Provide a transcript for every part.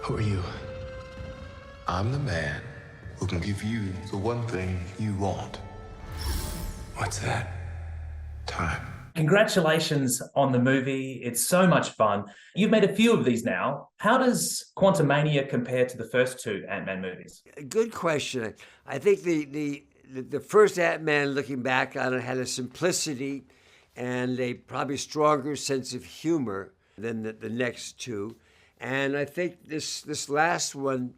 Who are you? I'm the man who can give you the one thing you want. What's that? Time. Congratulations on the movie. It's so much fun. You've made a few of these now. How does QUANTUMANIA compare to the first two Ant-Man movies? Good question. I think the first Ant-Man, looking back on it, had a simplicity and a probably stronger sense of humor than the next two. And I think this last one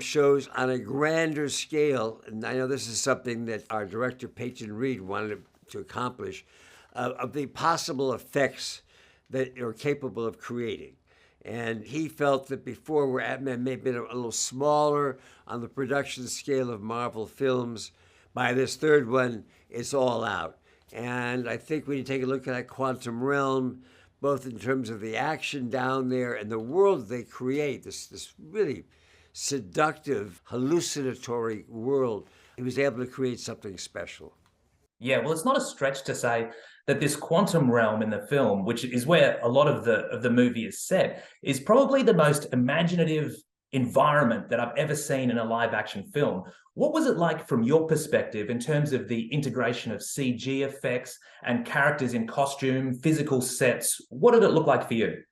shows on a grander scale, and I know this is something that our director, Peyton wanted to accomplish, of the possible effects that you're capable of creating. And he felt that before, where Ant-Man may have been a little smaller on the production scale of Marvel films, by this third one, it's all out. And I think when you take a look at that quantum realm, both in terms of the action down there and the world they create, this really seductive, hallucinatory world, he was able to create something special. Yeah, well, it's not a stretch to say that this quantum realm in the film, which is where a lot of the movie is set, is probably the most imaginative environment that I've ever seen in a live action film. What was it like from your perspective in terms of the integration of CG effects and characters in costume, physical sets? What did it look like for you?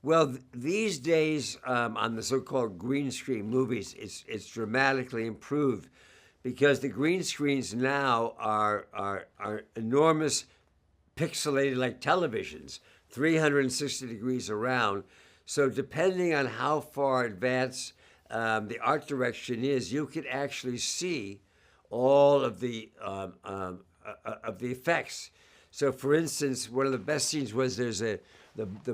Well, these days on the so-called green screen movies, it's dramatically improved because the green screens now are enormous, pixelated like televisions, 360 degrees around. So depending on how far advanced the art direction is, you can actually see all of the effects. So, for instance, one of the best scenes was there's the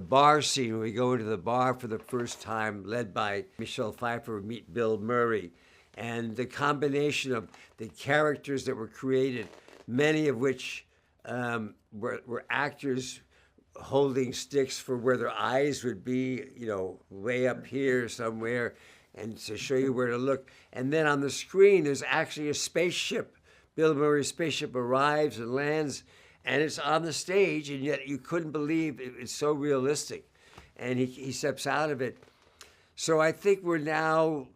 bar scene where we go into the bar for the first time, led by Michelle Pfeiffer, meet Bill Murray. And the combination of the characters that were created, many of which were actors holding sticks for where their eyes would be, way up here somewhere, and to show you where to look. And then on the screen, there's actually a spaceship. Bill Murray's spaceship arrives and lands, and it's on the stage, and yet you couldn't believe it's so realistic. And he steps out of it. So I think we're now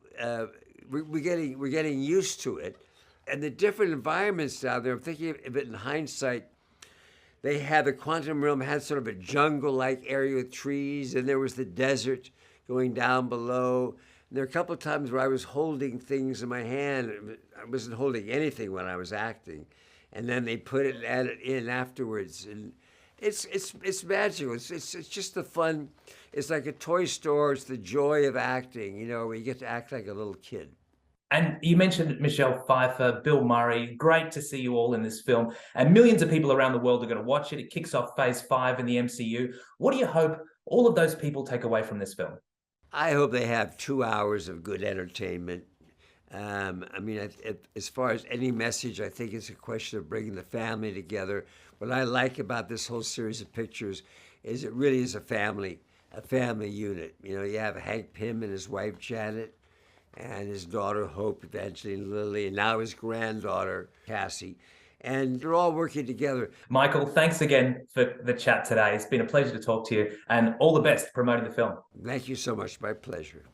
we're getting used to it, and the different environments down there. I'm thinking of it in hindsight. They had the quantum realm had sort of a jungle-like area with trees, and there was the desert going down below. And there were a couple of times where I was holding things in my hand. I wasn't holding anything when I was acting, and then they put it and added in afterwards. And it's magical. It's just the fun. It's like a toy store. It's the joy of acting. Where you get to act like a little kid. And you mentioned Michelle Pfeiffer, Bill Murray. Great to see you all in this film. And millions of people around the world are going to watch it. It kicks off Phase 5 in the MCU. What do you hope all of those people take away from this film? I hope they have 2 hours of good entertainment. As far as any message, I think it's a question of bringing the family together. What I like about this whole series of pictures is it really is a family unit. You have Hank Pym and his wife, Janet, and his daughter, Hope, Evangeline Lilly, and now his granddaughter, Cassie. And they're all working together. Michael, thanks again for the chat today. It's been a pleasure to talk to you, and all the best promoting the film. Thank you so much. My pleasure.